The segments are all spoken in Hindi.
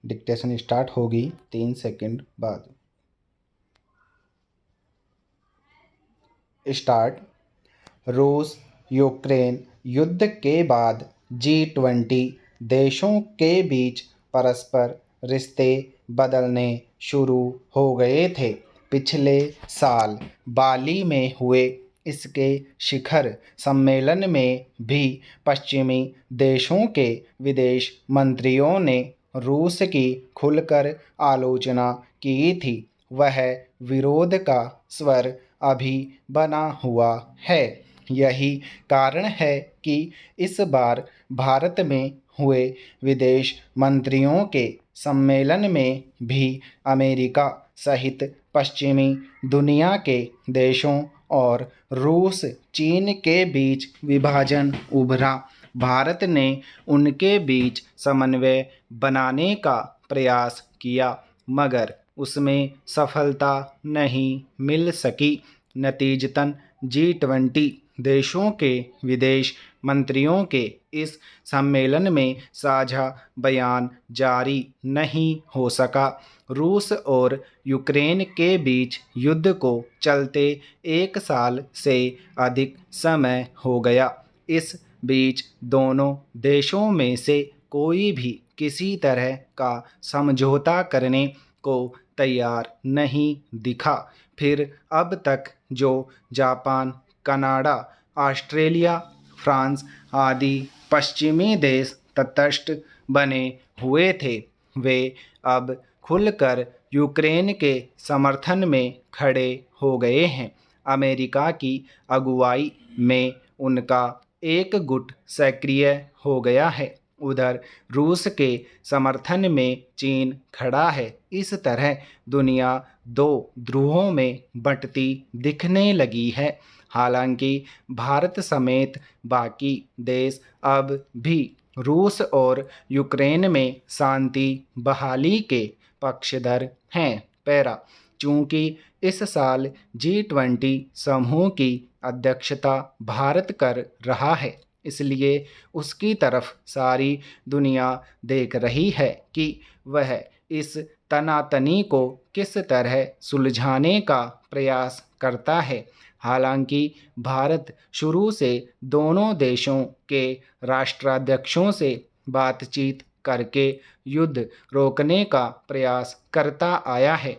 डिक्टेशन स्टार्ट होगी 3 सेकंड बाद। स्टार्ट। रूस यूक्रेन युद्ध के बाद G20 देशों के बीच परस्पर रिश्ते बदलने शुरू हो गए थे। पिछले साल बाली में हुए इसके शिखर सम्मेलन में भी पश्चिमी देशों के विदेश मंत्रियों ने रूस की खुलकर आलोचना की थी। वह विरोध का स्वर अभी बना हुआ है। यही कारण है कि इस बार भारत में हुए विदेश मंत्रियों के सम्मेलन में भी अमेरिका सहित पश्चिमी दुनिया के देशों और रूस चीन के बीच विभाजन उभरा। भारत ने उनके बीच समन्वय बनाने का प्रयास किया, मगर उसमें सफलता नहीं मिल सकी। नतीजतन G20 देशों के विदेश मंत्रियों के इस सम्मेलन में साझा बयान जारी नहीं हो सका। रूस और यूक्रेन के बीच युद्ध को चलते 1 साल से अधिक समय हो गया। इस बीच दोनों देशों में से कोई भी किसी तरह का समझौता करने को तैयार नहीं दिखा। फिर अब तक जो जापान, कनाडा, ऑस्ट्रेलिया, फ्रांस आदि पश्चिमी देश तटस्थ बने हुए थे, वे अब खुलकर यूक्रेन के समर्थन में खड़े हो गए हैं। अमेरिका की अगुवाई में उनका एक गुट सक्रिय हो गया है। उधर रूस के समर्थन में चीन खड़ा है। इस तरह दुनिया 2 ध्रुवों में बंटती दिखने लगी है। हालांकि भारत समेत बाकी देश अब भी रूस और यूक्रेन में शांति बहाली के पक्षधर हैं। पैरा। चूंकि इस साल G20 समूह की अध्यक्षता भारत कर रहा है, इसलिए उसकी तरफ सारी दुनिया देख रही है कि वह इस तनातनी को किस तरह सुलझाने का प्रयास करता है। हालांकि भारत शुरू से दोनों देशों के राष्ट्राध्यक्षों से बातचीत करके युद्ध रोकने का प्रयास करता आया है,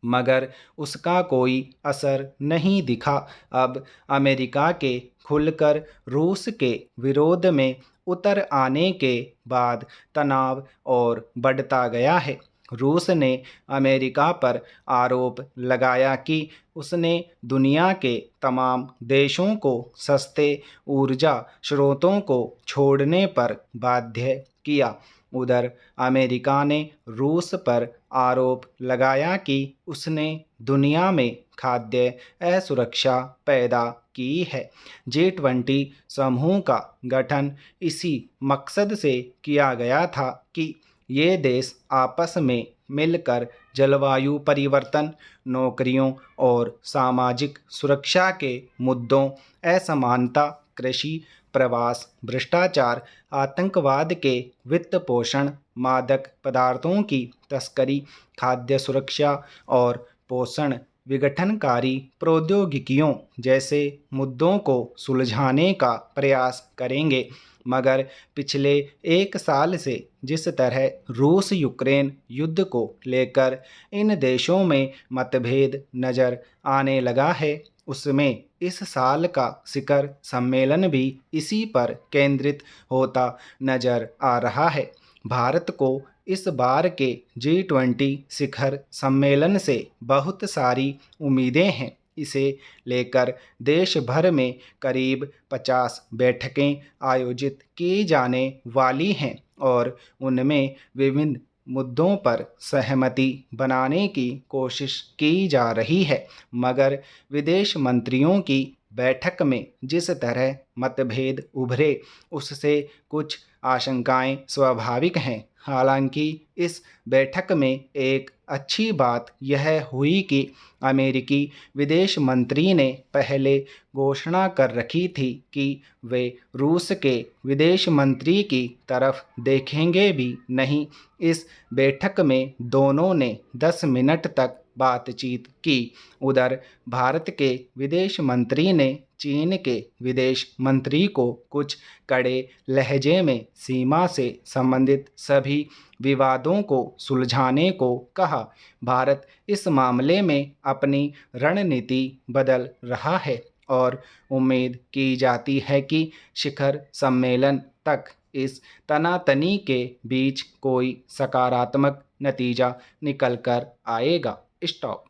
मगर उसका कोई असर नहीं दिखा। अब अमेरिका के खुलकर रूस के विरोध में उतर आने के बाद तनाव और बढ़ता गया है। रूस ने अमेरिका पर आरोप लगाया कि उसने दुनिया के तमाम देशों को सस्ते ऊर्जा स्रोतों को छोड़ने पर बाध्य किया। उधर अमेरिका ने रूस पर आरोप लगाया कि उसने दुनिया में खाद्य असुरक्षा पैदा की है। G20 समूह का गठन इसी मकसद से किया गया था कि ये देश आपस में मिलकर जलवायु परिवर्तन, नौकरियों और सामाजिक सुरक्षा के मुद्दों, असमानता, कृषि, प्रवास, भ्रष्टाचार, आतंकवाद के वित्त पोषण, मादक पदार्थों की तस्करी, खाद्य सुरक्षा और पोषण विघटनकारी प्रौद्योगिकियों जैसे मुद्दों को सुलझाने का प्रयास करेंगे। मगर पिछले 1 साल से जिस तरह रूस यूक्रेन युद्ध को लेकर इन देशों में मतभेद नज़र आने लगा है, उसमें इस साल का शिखर सम्मेलन भी इसी पर केंद्रित होता नजर आ रहा है। भारत को इस बार के G20 शिखर सम्मेलन से बहुत सारी उम्मीदें हैं। इसे लेकर देश भर में करीब 50 बैठकें आयोजित की जाने वाली हैं और उनमें विभिन्न मुद्दों पर सहमति बनाने की कोशिश की जा रही है। मगर विदेश मंत्रियों की बैठक में जिस तरह मतभेद उभरे, उससे कुछ आशंकाएं स्वाभाविक हैं। हालांकि इस बैठक में एक अच्छी बात यह हुई कि अमेरिकी विदेश मंत्री ने पहले घोषणा कर रखी थी कि वे रूस के विदेश मंत्री की तरफ देखेंगे भी नहीं। इस बैठक में दोनों ने 10 मिनट तक बातचीत की। उधर भारत के विदेश मंत्री ने चीन के विदेश मंत्री को कुछ कड़े लहजे में सीमा से संबंधित सभी विवादों को सुलझाने को कहा। भारत इस मामले में अपनी रणनीति बदल रहा है और उम्मीद की जाती है कि शिखर सम्मेलन तक इस तनातनी के बीच कोई सकारात्मक नतीजा निकल कर आएगा। स्टॉप।